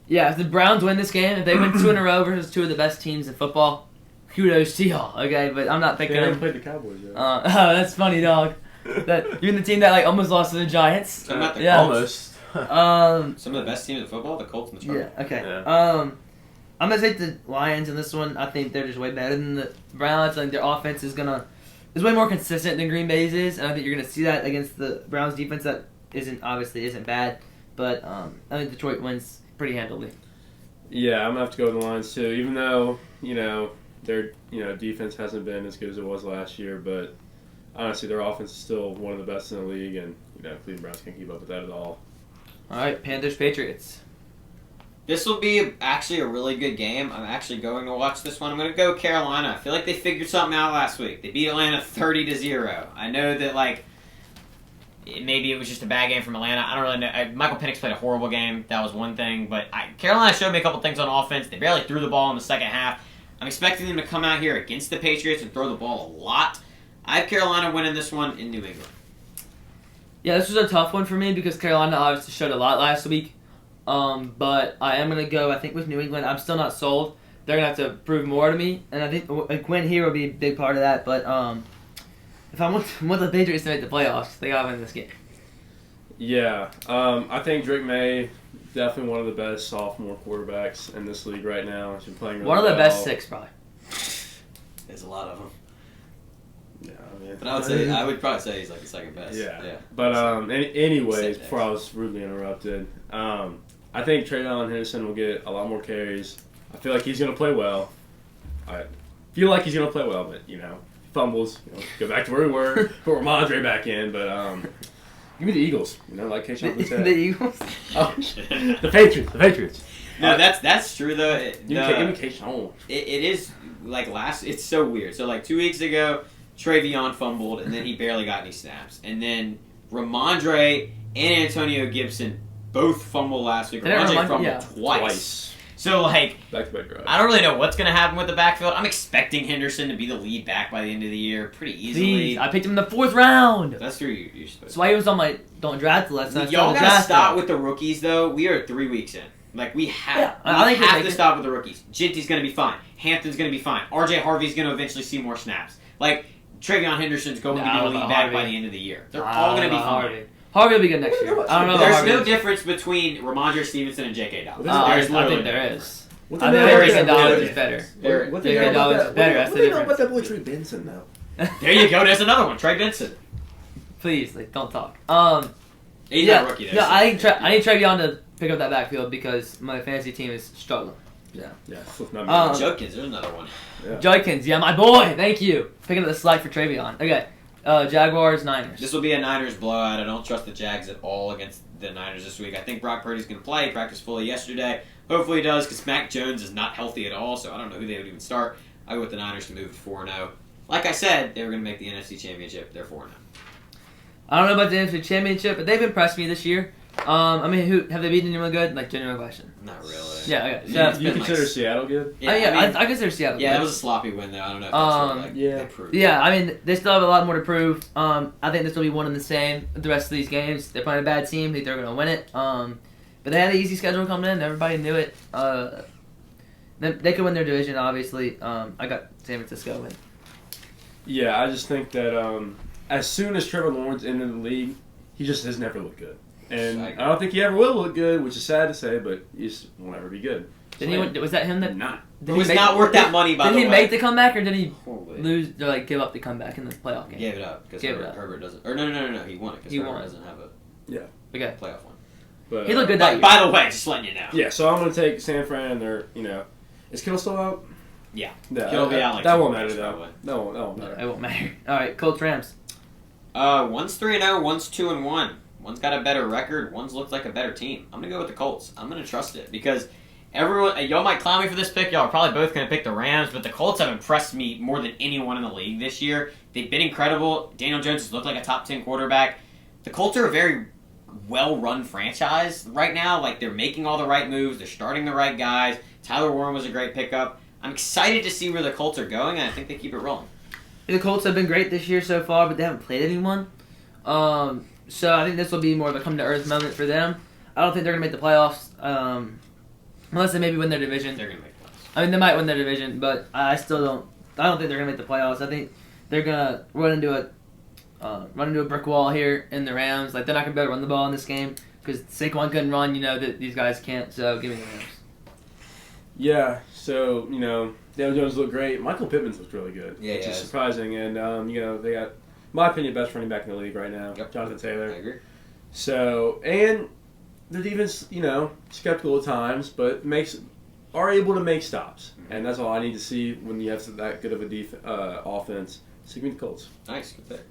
Yeah, if the Browns win this game, if they win 2 in a row versus 2 of the best teams in football, kudos to y'all, okay? But I'm not picking them. them. They haven't played the Cowboys yet. That's funny, dog. You're the team that almost lost to the Giants. Almost. Some of the best teams in football, the Colts and the Chargers. Yeah, okay. Yeah. I'm going to take the Lions in this one. I think they're just way better than the Browns. I think their offense is way more consistent than Green Bay's is, and I think you're going to see that against the Browns defense that isn't bad. But I think Detroit wins pretty handily. Yeah, I'm going to have to go with the Lions too, even though, their defense hasn't been as good as it was last year, but honestly, their offense is still one of the best in the league, and, Cleveland Browns can't keep up with that at all. All right, Panthers, Patriots. This will be actually a really good game. I'm actually going to watch this one. I'm going to go Carolina. I feel like they figured something out last week. They beat Atlanta 30-0. I know that, maybe it was just a bad game from Atlanta. I don't really know. Michael Penix played a horrible game. That was one thing. But Carolina showed me a couple things on offense. They barely threw the ball in the second half. I'm expecting them to come out here against the Patriots and throw the ball a lot. I have Carolina winning this one in New England. Yeah, this was a tough one for me because Carolina obviously showed a lot last week. But I am going to go, I think, with New England. I'm still not sold. They're going to have to prove more to me. And I think a win here will be a big part of that. But if I want the Patriots to make the playoffs, they got to win this game. Yeah. I think Drake May, definitely one of the best sophomore quarterbacks in this league right now. He's been playing really well. One of the best 6, probably. There's a lot of them. Yeah, but I would probably say he's the second best. Yeah. But anyways, before I was rudely interrupted, I think Traylon Henderson will get a lot more carries. I feel like he's going to play well. But fumbles. Go back to where we were. Put Ramondre back in, but give me the Eagles. Like Keyshawn said. The Eagles. Oh, the Patriots. No, that's true though. Give me Keyshawn. It is it's so weird. So 2 weeks ago, Travion fumbled, and then he barely got any snaps. And then Ramondre and Antonio Gibson both fumbled last week. Ramondre fumbled twice. So, like, Back-to-back drive. I don't really know what's going to happen with the backfield. I'm expecting Henderson to be the lead back by the end of the year pretty easily. Please, I picked him in the 4th round. That's who you're supposed That's to. why he was on my don't draft list. Y'all gotta stop with the rookies, though. We are 3 weeks in. Like, we have to stop with the rookies. Jinty's going to be fine. Hampton's going to be fine. R.J. Harvey's going to eventually see more snaps. Like, Travion Henderson's going to be the lead back by the end of the year. They're all going to be fine. Harvey will be good next year. I don't know. There's no difference between Ramondre Stevenson and J.K. Dobbins. I think there is. I think J.K. Dobbins is better. What do you know about that boy Trey Benson, though? There you go. There's another one. Trey Benson. Please, don't talk. He's not a rookie. No, I need Travion to pick up that backfield because my fantasy team is struggling. Yeah. Judkins, there's another one. Yeah. Judkins, my boy. Thank you. Picking up the slack for Travion. Okay. Jaguars, Niners. This will be a Niners blowout. I don't trust the Jags at all against the Niners this week. I think Brock Purdy's going to play. He practiced fully yesterday. Hopefully he does because Mac Jones is not healthy at all, so I don't know who they would even start. I go with the Niners to move to 4-0. Like I said, they were going to make the NFC Championship. They're 4-0. I don't know about the NFC Championship, but they've impressed me this year. Who have they beaten anyone good? Like, genuine question. Not really. Yeah, okay. So You consider Seattle good? Yeah, I consider Seattle good. Yeah, that was a sloppy win, though. I don't know if that's they proved. Yeah, they still have a lot more to prove. I think this will be one and the same with the rest of these games. They're playing a bad team. I think they're going to win it. But they had an easy schedule coming in. Everybody knew it. They could win their division, obviously. I got San Francisco win. Yeah, I just think that as soon as Trevor Lawrence entered the league, he just has never looked good. And I don't think he ever will look good, which is sad to say, but he just won't ever be good. Was that him that... It was not worth that money, by the way. Did he make the comeback, or did he lose, or give up the comeback in the playoff game? He gave it up, because Herbert doesn't... Or no, he won it, because Herbert doesn't have a playoff one. But, he looked good that year. By the way, just letting you know. Yeah, so I'm going to take San Fran, and they're, is Kittle still out? Yeah. Kittle be out that won't matter, though. That won't matter. It won't matter. All right, Colts, Rams. One's 3-0, one's 2-1. One's got a better record. One's looked like a better team. I'm going to go with the Colts. I'm going to trust it because everyone... Y'all might clown me for this pick. Y'all are probably both going to pick the Rams, but the Colts have impressed me more than anyone in the league this year. They've been incredible. Daniel Jones has looked like a top 10 quarterback. The Colts are a very well-run franchise right now. Like, they're making all the right moves. They're starting the right guys. Tyler Warren was a great pickup. I'm excited to see where the Colts are going, and I think they keep it rolling. The Colts have been great this year so far, but they haven't played anyone. So I think this will be more of a come-to-earth moment for them. I don't think they're going to make the playoffs, unless they maybe win their division. They're going to make the playoffs. They might win their division, but I still don't. I don't think they're going to make the playoffs. I think they're going to run into a brick wall here in the Rams. Like, they're not going to be able to run the ball in this game because Saquon couldn't run. That these guys can't. So give me the Rams. Yeah. So Daniel Jones looked great. Michael Pittman's looked really good, which is surprising. And they got, in my opinion, best running back in the league right now, Jonathan Taylor. I agree. So, and the defense, skeptical at times, but are able to make stops, and that's all I need to see when you have that good of a offense. So give me the Colts. Nice, good pick.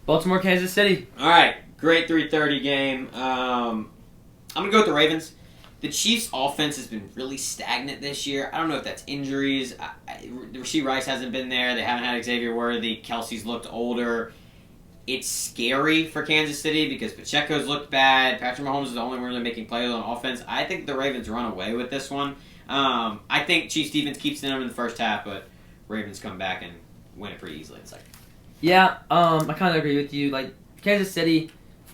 Baltimore, Kansas City. All right, great 3:30 game. I'm gonna go with the Ravens. The Chiefs' offense has been really stagnant this year. I don't know if that's injuries. Rashee Rice hasn't been there. They haven't had Xavier Worthy. Kelsey's looked older. It's scary for Kansas City because Pacheco's looked bad. Patrick Mahomes is the only one really making plays on offense. I think the Ravens run away with this one. I think Chiefs' defense keeps them in the first half, but Ravens come back and win it pretty easily in the second. Yeah, I kind of agree with you. Like, Kansas City,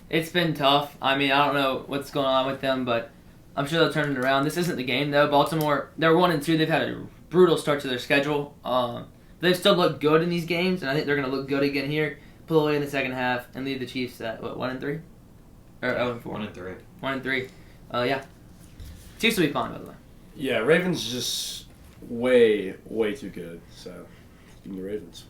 it's been tough. I don't know what's going on with them, but I'm sure they'll turn it around. This isn't the game, though. Baltimore, they're 1-2. They've had a brutal start to their schedule. They've still looked good in these games, and I think they're going to look good again here. Pull away in the second half and leave the Chiefs at, 1-3? Or 0-4? 1-3. 1-3. Yeah. Chiefs will be fine, by the way. Yeah, Ravens just way, way too good. So, give me the Ravens.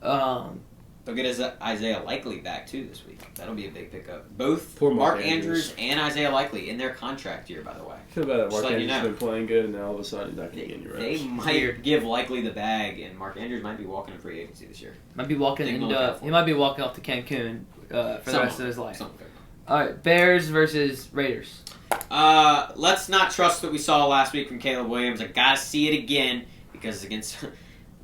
They'll get Isaiah Likely back, too, this week. That'll be a big pickup. Both Poor Mark Andrews and Isaiah Likely in their contract year, by the way. I feel bad that Mark Andrews has know. been playing good, and now all of a sudden he's not going to get any reps. They might give Likely the bag, and Mark Andrews might be walking in free agency this year. Might be walking he might be walking off to Cancun for the rest of his life. Something. All right, Bears versus Raiders. Let's not trust what we saw last week from Caleb Williams. I gotta see it again because against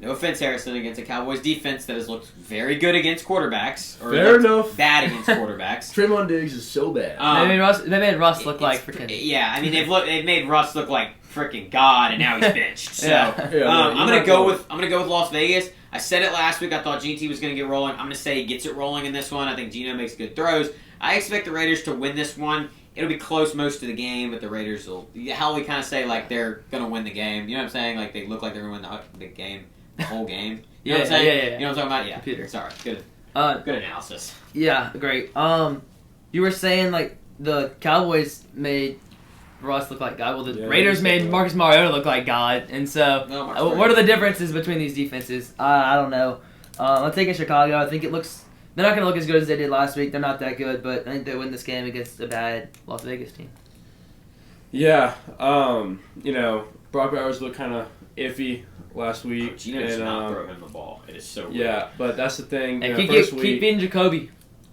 No offense, Harrison, against a Cowboys defense that has looked very good against quarterbacks. Or Fair enough. Bad against quarterbacks. Tremont Diggs is so bad. They made Russ look like freaking. Yeah, I mean they've made Russ look like freaking God, and now he's benched. So I'm gonna go with Las Vegas. I said it last week. I thought GT was gonna get rolling. I'm gonna say he gets it rolling in this one. I think Geno makes good throws. I expect the Raiders to win this one. It'll be close most of the game, but the Raiders will. How we kind of say like they're gonna win the game. You know what I'm saying? Like they look like they're gonna win the game. The whole game. You know what I'm saying? Yeah. You know what I'm talking about? Yeah. Computer. Sorry. Good. Good analysis. Yeah, great. You were saying like the Cowboys made Russ look like God. Well, the Raiders made Marcus Mariota look like God, and so what are the differences between these defenses? I don't know. I'm taking Chicago. I think they're not going to look as good as they did last week. They're not that good, but I think they win this game against a bad Las Vegas team. Yeah. Brock Bowers looked kind of iffy last week. Geno does not throw him the ball. It is so weird. Yeah, but that's the thing. And keep being Jacoby.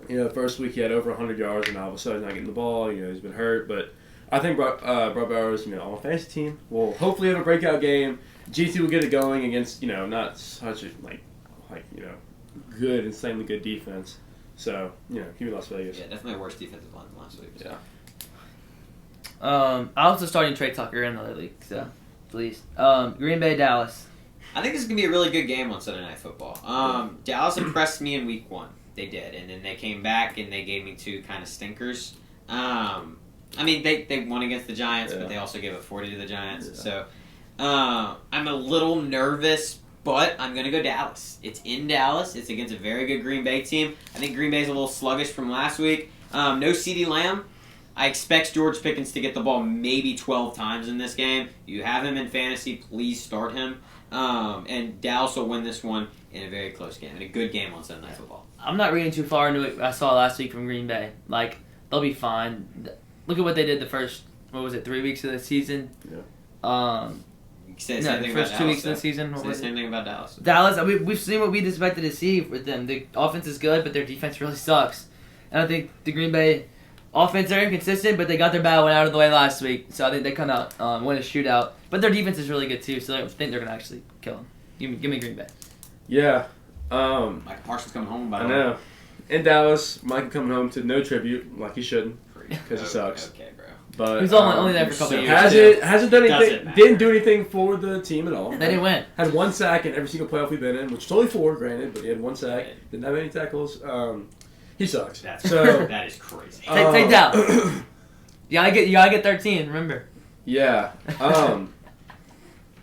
First week he had over 100 yards, and all of a sudden he's not getting the ball. He's been hurt, but I think Brock Bowers, on a fantasy team, will hopefully have a breakout game. GT will get it going against, not such a good, insanely good defense. So, give me Las Vegas. Yeah, definitely a worse defensive line than last week. So. Yeah. I'm also starting Trey Tucker in the other league, so please. Green Bay, Dallas. I think this is going to be a really good game on Sunday Night Football. Dallas impressed me in week 1. They did. And then they came back and they gave me 2 kind of stinkers. I mean, they won against the Giants, but they also gave up 40 to the Giants. Yeah. So I'm a little nervous, but I'm going to go Dallas. It's in Dallas. It's against a very good Green Bay team. I think Green Bay's a little sluggish from last week. No CeeDee Lamb. I expect George Pickens to get the ball maybe 12 times in this game. You have him in fantasy, please start him. And Dallas will win this one in a very close game, and a good game on Sunday Night Football. I'm not reading too far into it. I saw last week from Green Bay. They'll be fine. Look at what they did the first, 3 weeks of the season? Yeah. The first 2 weeks of the season. Say the same thing about Dallas. Dallas, we've seen what we expected to see with them. The offense is good, but their defense really sucks. And I think the Green Bay offense, they're inconsistent, but they got their bad one out of the way last week. So I think they come out, win a shootout. But their defense is really good too, so I think they're going to actually kill them. Give me Green Bay. Yeah. Michael Parsons coming home, by the way. I know. In Dallas, Michael coming home to no tribute, like he shouldn't, because he sucks. Okay, bro. But he's only there for a couple of years. Hasn't done anything. Didn't do anything for the team at all. They didn't win. Had 1 sack in every single playoff we've been in, which is only 4, granted, but he had 1 sack. Didn't have any tackles. He sucks. That is crazy. Take down. You gotta get 13. Remember. Yeah.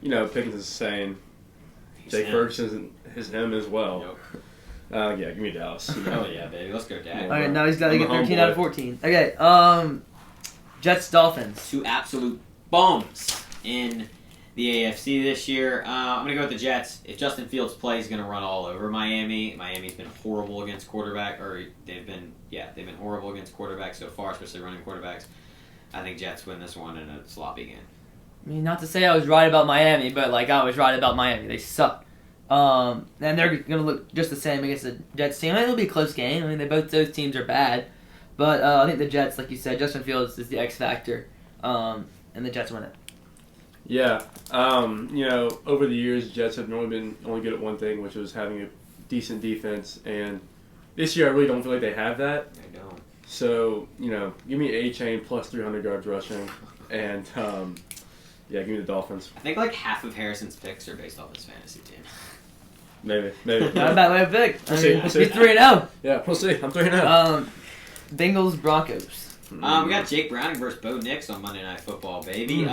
Pickens is saying Jake Ferguson is him as well. Nope. Yeah, give me Dallas. Hell yeah, baby. Let's go, Dad. All right, now he's got to get 13 out of 14. Okay. Jets, Dolphins. 2 absolute bums in the AFC this year. I'm going to go with the Jets. If Justin Fields plays, he's going to run all over Miami. Miami's been horrible against quarterback, they've been horrible against quarterbacks so far, especially running quarterbacks. I think Jets win this one in a sloppy game. I mean, not to say I was right about Miami, but I was right about Miami. They suck. And they're going to look just the same against the Jets team. I think it'll be a close game. I mean, those teams are bad. But I think the Jets, like you said, Justin Fields is the X factor, and the Jets win it. Yeah. Over the years, Jets have normally been only good at one thing, which was having a decent defense. And this year, I really don't feel like they have that. I don't. So, give me A-Chain plus 300 yards rushing. And, give me the Dolphins. I think half of Harrison's picks are based off his fantasy team. Maybe. Not a bad way to pick. We'll see. He's 3-0. Yeah, we'll see. I'm 3-0. Bengals, Broncos. We got Jake Browning versus Bo Nix on Monday Night Football, baby.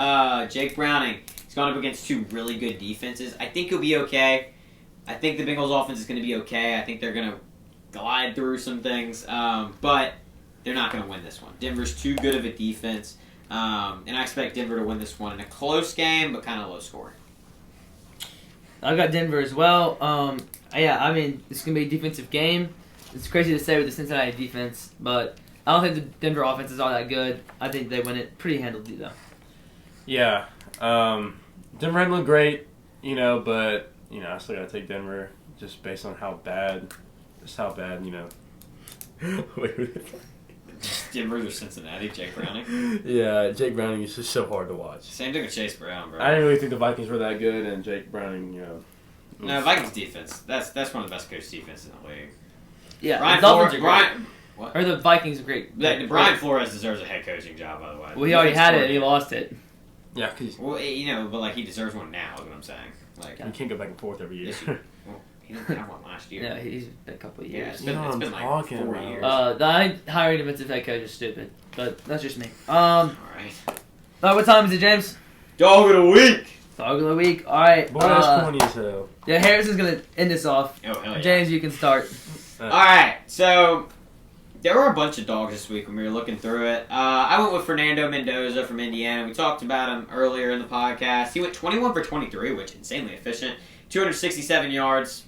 Jake Browning, he's gone up against 2 really good defenses. I think he'll be okay. I think the Bengals offense is going to be okay. I think they're going to glide through some things, but they're not going to win this one. Denver's too good of a defense, and I expect Denver to win this one in a close game, but kind of low scoring. I got Denver as well. I mean, it's going to be a defensive game. It's crazy to say with the Cincinnati defense, but I don't think the Denver offense is all that good. I think they win it pretty handily, though. Yeah. Denver hadn't looked great, but, I still got to take Denver just based on how bad, Wait. Denver or Cincinnati, Jake Browning? Yeah, Jake Browning is just so hard to watch. Same thing with Chase Brown, bro. I didn't really think the Vikings were that good, and Jake Browning, No, Vikings defense. That's one of the best coached defenses in the league. Yeah, Brian the Dolphins Flores. are great. Or the Vikings are great. Brian Flores deserves a head coaching job, by the way. Well, he already had it and he lost it. Yeah, because Well, but like he deserves one now. Is what I'm saying. Like you can't go back and forth every year. well, he didn't have one last year. Yeah, he's been a couple of Yeah, years. it's been like 4 years. The hiring defensive head coach is stupid, but that's just me. All right. What time is it, James? Dog of the week. Dog of the week. All right. Boy, that's corny as hell. Yeah, Harrison's gonna end this off. Oh hell yeah. James, you can start. All right. So there were a bunch of dogs this week when we were looking through it. I went with Fernando Mendoza from Indiana. We talked about him earlier in the podcast. He went 21 for 23, which is insanely efficient. 267 yards.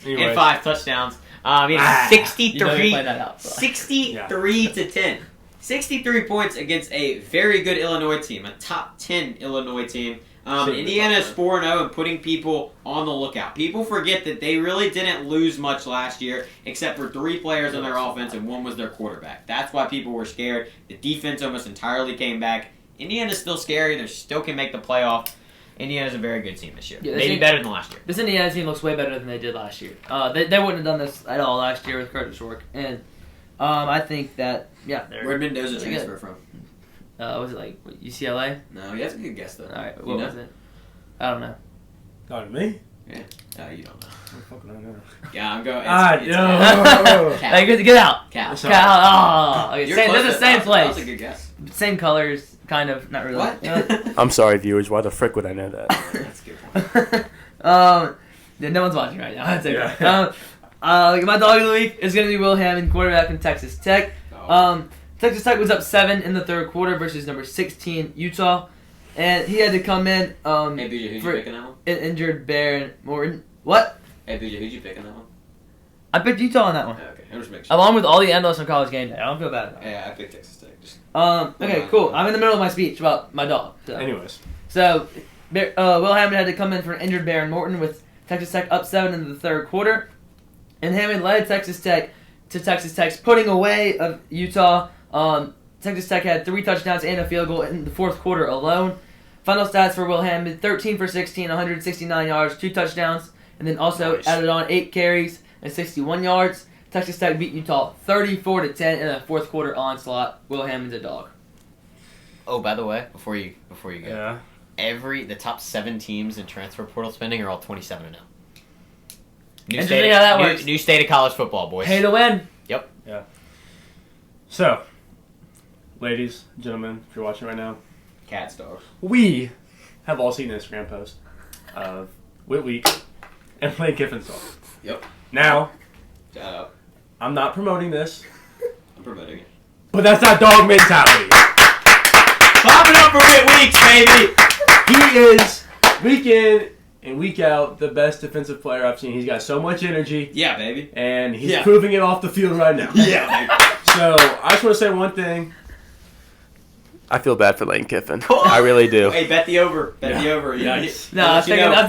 Anyways. And 5 touchdowns. He had 63. You know you find that out, so. 63 to 10. 63 points against a very good Illinois team, a top 10 Illinois team. Indiana is 4-0 and putting people on the lookout. People forget that they really didn't lose much last year, except for 3 players on their offense, and 1 was their quarterback. That's why people were scared. The defense almost entirely came back. Indiana's still scary. They still can make the playoff. Indiana's a very good team this year. Yeah, Maybe better than last year. This Indiana team looks way better than they did last year. They wouldn't have done this at all last year with Curtis Rourke. And I think that, Where'd Mendoza transfer from? was it like UCLA? No, that's a good guess, though. All right, what was it? I don't know. Not me? Yeah. No, you don't know. What the fuck do I know? Yeah, I'm going. no. Hey, get out. Cal. Sorry. Oh, okay. You're They're close the to- same that was place. a good guess. Same colors, kind of. Not really. What? Yeah. I'm sorry, viewers. Why the frick would I know that? That's a good point. Yeah, no one's watching right now. That's okay. Yeah. My dog of the week is going to be Will Hammond, quarterback from Texas Tech. Texas Tech was up 7 in the third quarter versus number 16 Utah, and he had to come in Hey, BJ, who'd you pick in that one? an injured Baron Morton. What? Hey, BJ, who'd you pick in that one? I picked Utah on that one, Okay, I'm just making sure. along with all the endless on College Game Day. I don't feel bad about it. Yeah, I picked Texas Tech. Just Okay, cool. I'm in the middle of my speech about my dog. So. Anyways. So, Will Hammond had to come in for an injured Baron Morton with Texas Tech up 7 in the third quarter. And Hammond led Texas Tech to Texas Tech's putting away of Utah. Texas Tech had 3 touchdowns and a field goal in the fourth quarter alone. Final stats for Will Hammond, 13 for 16, 169 yards, 2 touchdowns. And then also added on 8 carries and 61 yards. Texas Tech beat Utah 34-10 in a fourth quarter onslaught. Will Hammond's a dog. Oh, by the way, before you go, Yeah. the top 7 teams in transfer portal spending are all 27-0. Interesting how that works. New state of college football, boys. Pay to win. Yep. Yeah. So, ladies, gentlemen, if you're watching right now, Cats, dogs. we have all seen an Instagram post of Whit Week and Lane Kiffin's dog. Yep. Now, Shout out. I'm not promoting this, I'm promoting it. but that's not dog mentality. Clap it up for Whit Weeks, baby! He is, week in and week out, the best defensive player I've seen. He's got so much energy, Yeah, baby. and he's Yeah. proving it off the field right now. Yeah, baby. So, I just want to say one thing. I feel bad for Lane Kiffin. I really do. Hey, bet the over. Bet the over. Nice. No, I was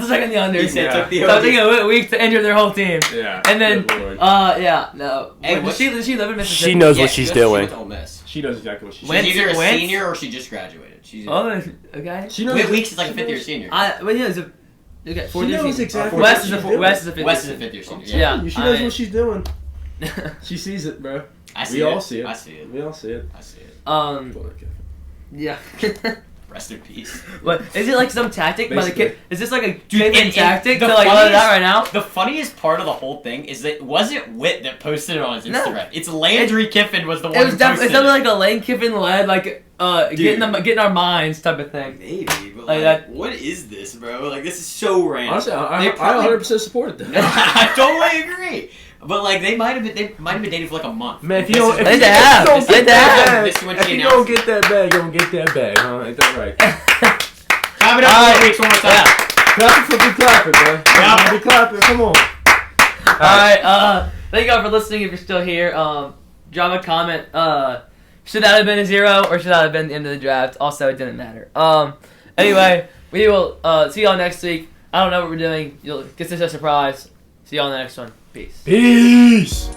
taking the under. He said Yeah. took the So I was over. thinking a week to injure their whole team. Yeah. And then, good Lord. no. Hey, Does she live in Mississippi? She knows Yeah, what she's she doing. went to Ole Miss. She knows exactly what she's When- doing. She's either a Wentz? senior or she just graduated. She's Oh, okay. She knows. Whit Weeks is like a she fifth-year knows- senior. Well, yeah, it's a okay. She Fourth year knows senior. exactly West what West is she's a doing. West is a fifth West is year a fifth-year senior. Yeah. She knows I- what she's doing. She sees it, bro. I see We it. all see it. I see it. We all see it. I see it. Yeah. Rest in peace. What is it like? Some tactic by the Basically. kid? Is this like a and- Kiffin and tactic the to like let it funniest- out right now? The funniest part of the whole thing is that it wasn't Whit that posted it on his No. Instagram. It's Landry Kiffin was the one It was who definitely posted something like a Lane Kiffin led, like getting our minds type of it. thing. Maybe, but Like like, that- what is this, bro? Like, this is so random. Honestly, I They probably- 100% supported that. I totally agree. But like, they might have been dating for like a month. Man, if you This don't, is- if They you have. don't They get that have. bag, This is when if she you don't announced get that bag, you don't get that bag, huh? Ain't that right? Clap it up All for right. Weeks one more time. Clapping for good clapping, man. Yeah. Be clapping, come on. Alright, thank you all for listening. If you're still here, drop a comment. Should that have been a 0 or should that have been the end of the draft? Also, it didn't matter. Anyway, we will see y'all next week. I don't know what we're doing. You'll get this a surprise. See y'all in the next one. Peace. Peace.